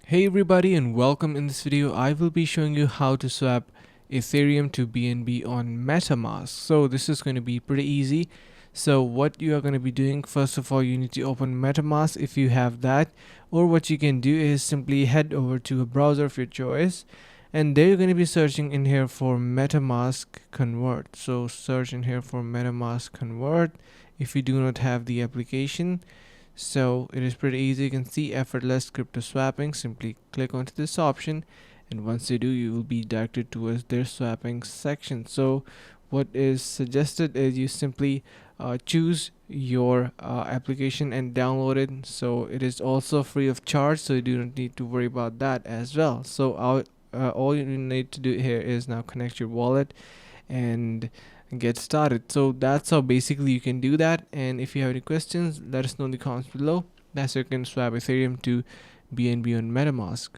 Hey everybody and welcome. In this video I will be showing you how to swap Ethereum to BNB on MetaMask. So this is going to be pretty easy. So what you are going to be doing, first of all, you need to open MetaMask if you have that, or what you can do is simply head over to a browser of your choice, and there you're going to be searching in here for MetaMask convert. So search in here for MetaMask convert if you do not have the application. So it is pretty easy. You can see effortless crypto swapping. Simply click onto this option, and once you do, you will be directed towards their swapping section. So what is suggested is you simply choose your application and download it. So it is also free of charge, so you do not need to worry about that as well. So all you need to do here is now connect your wallet and get started. So that's how basically you can do that. And if you have any questions, let us know in the comments below. That's how you can swap Ethereum to BNB on MetaMask.